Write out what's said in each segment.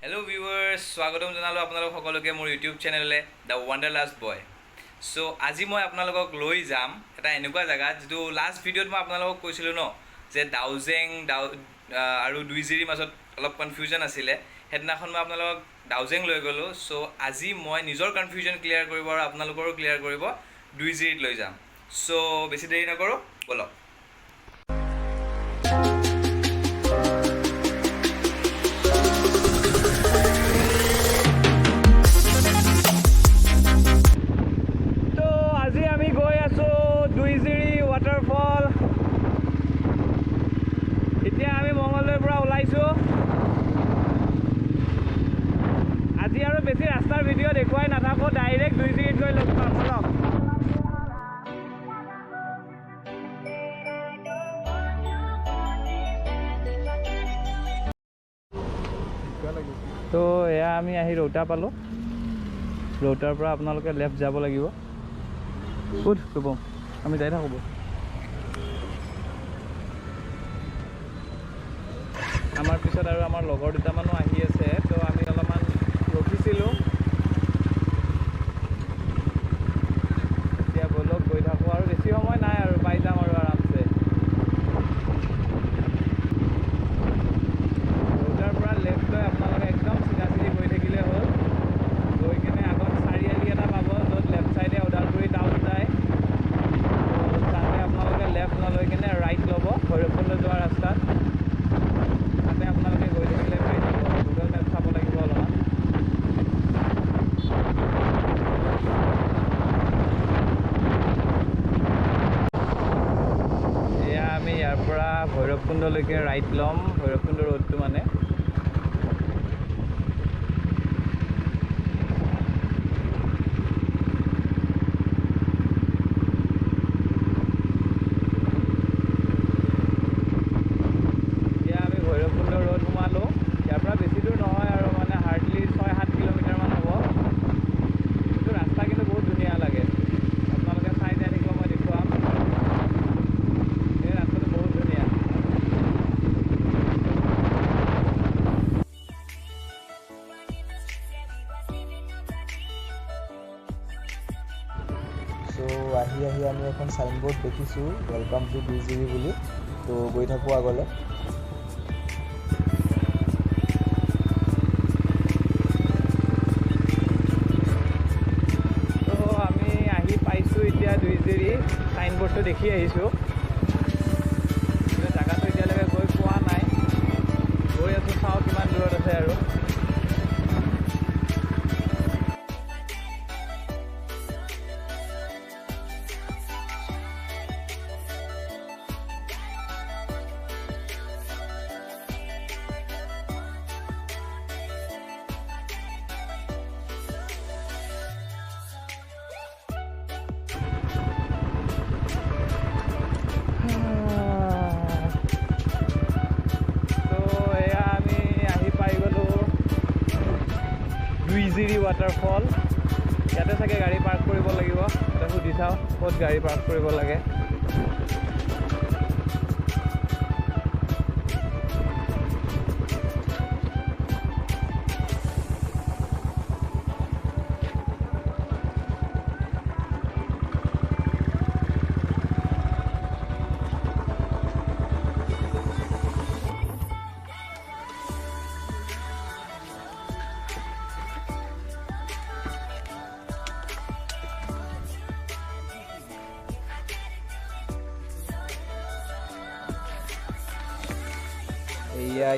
Hello viewers, স্বাগতম জনালো আপোনালোক সকলোকে মোৰ ইউটিউব চেনেললে দ্য ৱাণ্ডাৰলাষ্ট বয়। সো আজি মই আপোনালোকক লৈ যাম এটা এনেকুৱা জায়গা যেটো লাষ্ট ভিডিঅ'ত মই আপোনালোকক কৈছিলোঁ ন যে ডাউজেং আৰু দুইজিৰিৰ মাজত অলপ কনফিউজন আছিলে। হেদিনাখন মই আপোনালোকক ডাউজেং লৈ গ'লোঁ। সো আজি মই নিজৰ কনফিউজন ক্লিয়াৰ কৰিব আৰু আপোনালোকৰো ক্লিয়াৰ কৰিব দুইজিৰিত লৈ যাম। সো বেছি দেৰি নকৰোঁ, বলক। আজি আমি গৈ আছোঁ দুইজিৰি ৱাটাৰফল। এতিয়া আমি মঙলদৈৰ পৰা ওলাইছোঁ। আজি আৰু বেছি ৰাস্তাৰ ভিডিঅ' দেখুৱাই নাথাকোঁ, ডাইৰেক্ট দুইজিৰিত গৈ লগ পাম। বলক। তো এয়া আমি আহি ৰৌতা পালোঁ। ৰৌতাৰ পৰা আপোনালোকে লেফ্ট যাব লাগিব। ক'ত ক'ব আমি যাই থাকোঁ। আমাৰ পিছত আৰু আমাৰ লগৰ দুটামানো আহি আছে, তো আমি অলপমান ৰখিছিলোঁ। এতিয়া বলক গৈ থাকোঁ, আৰু বেছি সময় নাই আৰু পাই যাম আৰু আৰামছে। ৰৌতাৰ পৰা লেফ্ট লৈ আপোনালোকে একদম চিধা চিধি গৈ থাকিলে হ'ল। গৈ কিনে আগত চাৰিআলি এটা পাব, য'ত লেফ্ট চাইডে ওদালগুৰি টাউন যায়। তাতে আপোনালোকে লেফ্ট নলৈ কিনে ৰাইট ল'ব ভৈৰৱকুণ্ড যোৱা ৰাস্তাত। তাতে আপোনালোকে গৈ থাকিলে পাই যাব। গুগল মেপ চাব লাগিব অলপমান। এয়া আমি ইয়াৰ পৰা ভৈৰৱকুণ্ডলৈকে ৰাইট ল'ম, ভৈৰৱকুণ্ড ৰোডটো মানে। তো আহি আমি এখন চাইনবোৰ্ড দেখিছোঁ, ৱেলকাম টু দুইজিৰি বুলি। তো গৈ থাকোঁ আগলৈ। তো আমি আহি পাইছোঁ এতিয়া দুইজিৰি। চাইনবোৰ্ডটো দেখি আহিছোঁ, কিন্তু জেগাটো এতিয়ালৈকে গৈ পোৱা নাই। গৈ আছোঁ, চাওঁ কিমান দূৰত আছে আৰু। দুইজিৰি ৱাটাৰফল। ইয়াতে চাগে গাড়ী পাৰ্ক কৰিব লাগিব। এতিয়া সুধি চাওঁ ক'ত গাড়ী পাৰ্ক কৰিব লাগে।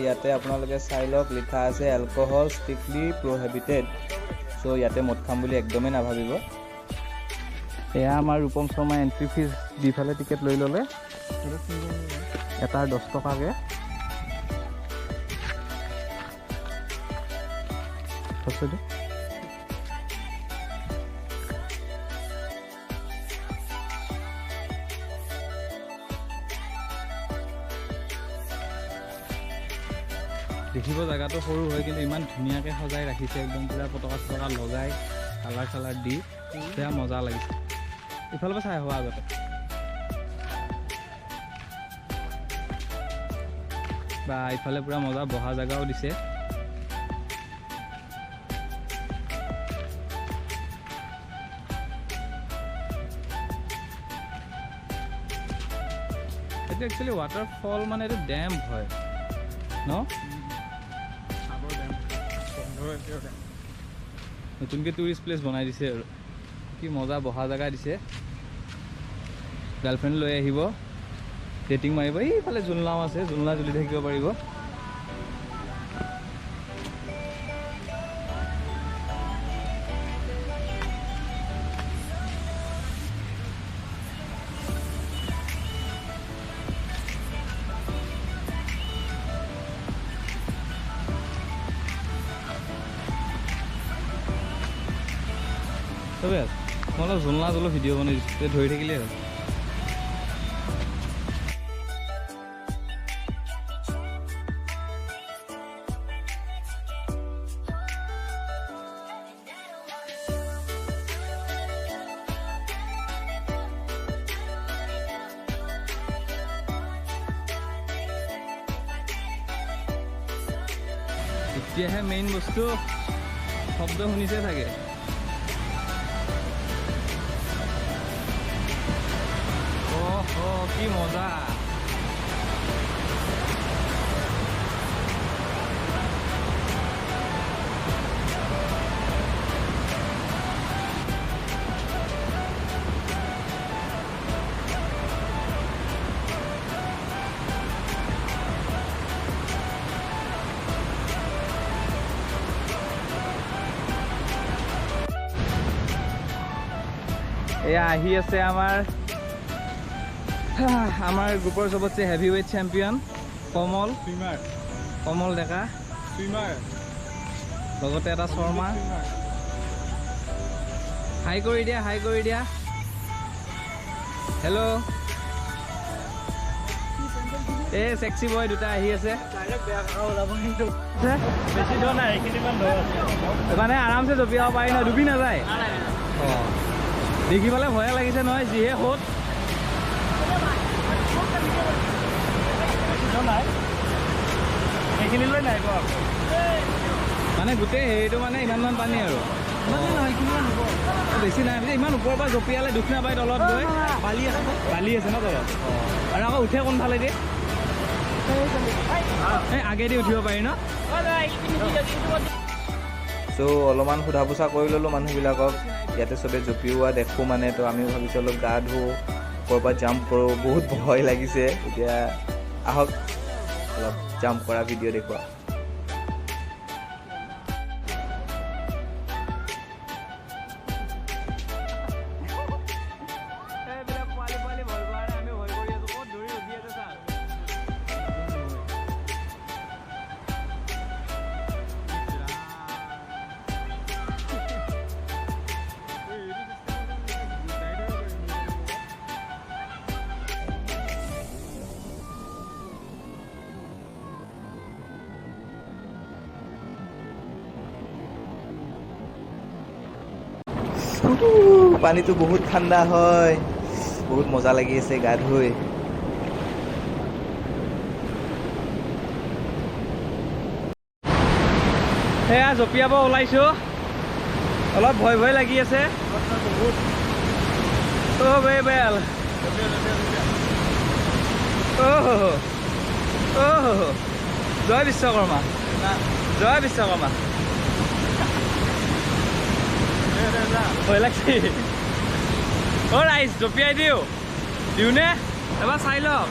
ইয়াতে আপোনালোকে চাই লওক, লিখা আছে এলকহল ষ্ট্ৰিক্টলি প্ৰহিবিটেড। চ' ইয়াতে মদ খাম বুলি একদমেই নাভাবিব। এয়া আমাৰ ৰূপম শৰ্মা এণ্ট্ৰি ফিজ দি পেলাই টিকেট লৈ ল'লে, এটাৰ 10 টকাকৈ। দেখিব জেগাটো সৰু হয়, কিন্তু ইমান ধুনীয়াকৈ সজাই ৰাখিছে, একদম পূৰা পতকা চতকা লগাই কালাৰ চালাৰ দি। সেয়া মজা লাগিছে। ইফালৰ পৰা চাই হোৱা আগতে বা ইফালে পুৰা মজা বহা জায়গাও দিছে। এইটো একচুৱেলি ৱাটাৰফল মানে এইটো ডেম হয় ন নতুনকৈ টুৰিষ্ট প্লেচ বনাই দিছে আৰু কি মজা বহা জেগা দিছে গাৰ্লফ্ৰেণ্ড লৈ আহিব ডেটিং মাৰিব এইফালে জোলনাও আছে জোলনা জ্বলি থাকিব পাৰিব চবে মই অলপ জোলনা জলো ভিডিঅ' বনাই দিছোঁ ধৰি থাকিলেই হ'ল এতিয়াহে মেইন বস্তু শব্দ শুনিছে চাগে কি মজা এয়া আহি আছে আমাৰ গ্ৰুপৰ চবতছে heavy weight champion Kamal Kamal Deka লগতে এটা শৰ্মা হাই কৰি দিয়া হেল্ল' এই চেক্সি বয় দুটা আহি আছে মানে আৰামছে জঁপিয়াব পাৰি ন ডুবি নাযায় অঁ দেখি পেলাই ভয়ে লাগিছে নহয় যিহে সোঁত এইখিনিলৈ নাই মানে গোটেই হেৰিটো মানে ইমানমান পানী আৰু বেছি নাই ইমান ওপৰৰ পৰা জঁপিয়ালে দুখ নাপায় তলত গৈ বালি আছে ন তলত আৰু আকৌ উঠে কোনফালেদি এই আগেদি উঠিব পাৰি ন চ' অলপমান সোধা পোছা কৰি ল'লোঁ মানুহবিলাকক ইয়াতে চবে জঁপিওৱা দেখোঁ মানে তো আমিও ভাবিছোঁ অলপ গা ধুওঁ ক'ৰবাত জাম্প কৰোঁ বহুত ভয় লাগিছে এতিয়া আহক অলপ জাম্প কৰা ভিডিঅ' দেখুৱা পানীটো বহুত ঠাণ্ডা হয় বহুত মজা লাগি আছে গা ধুই সেয়া জঁপিয়াব ওলাইছোঁ অলপ ভয় লাগি আছে বেল জয় বিশ্বকৰ্মা ভয় লাগছে ৰাইজ জঁপিয়াই দিওঁনে এবাৰ চাই লওক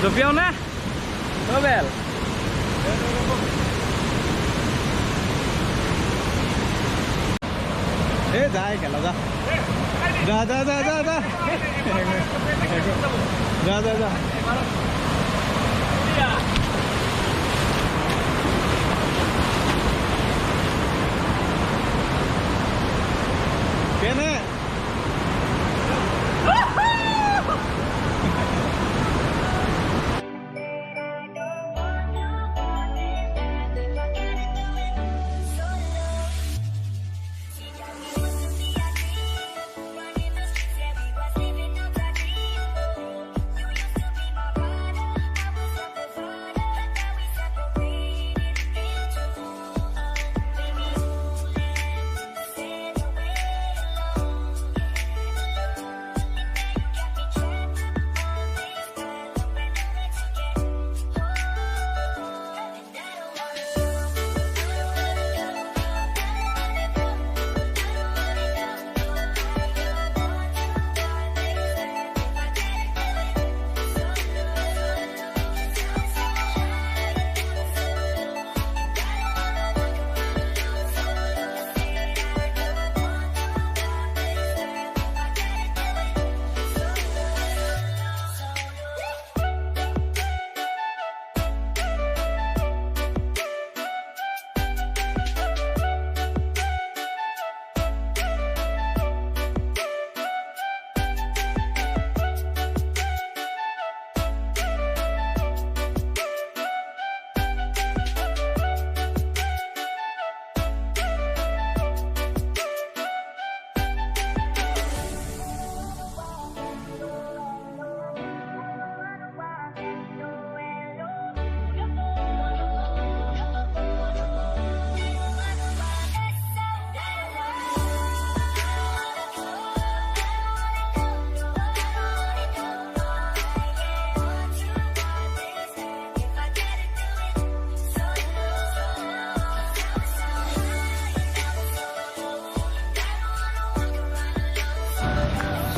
জঁপিয়াও নে বেল যায় খেলা যা কেনে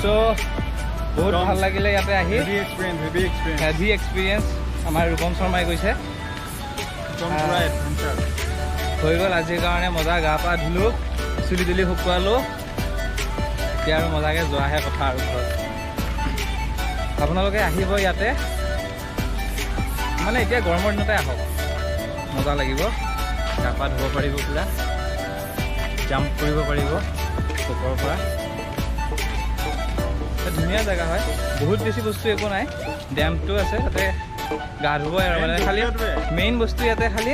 চ' বহুত ভাল লাগিলে ইয়াতে আহি Heavy experience, heavy experience. Heavy experience আমাৰ ৰূপম শৰ্মাই কৈছে Pura adventure. হৈ গ'ল আজিৰ কাৰণে মজা গা পা ধুলোঁ চুলি তুলি শুকুৱালোঁ এতিয়া আৰু মজাকৈ যোৱাহে কথা আৰু ঘৰত আপোনালোকে আহিব ইয়াতে মানে এতিয়া গৰমৰ দিনতে আহক মজা লাগিব গা পা ধুব পাৰিব পূৰা জাম্প কৰিব পাৰিব ওপৰৰ পৰা ধুনীয়া জেগা হয় বহুত বেছি বস্তু একো নাই ডেমটো আছে তাতে গা ধুব আৰু মানে খালি মেইন বস্তু ইয়াতে খালি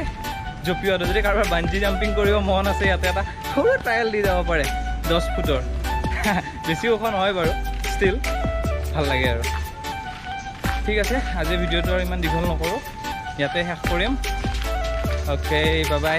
জঁপিওৱাটো যদি কাৰোবাৰ বাঞ্জি জাম্পিং কৰিব মন আছে ইয়াতে এটা সৰু ট্ৰায়েল দি যাব পাৰে 10 ফুটৰ বেছি ওখ নহয় বাৰু ষ্টিল ভাল লাগে আৰু ঠিক আছে আজি ভিডিঅ'টো আৰু ইমান দীঘল নকৰোঁ ইয়াতে শেষ কৰিম অ'কে বাই বাই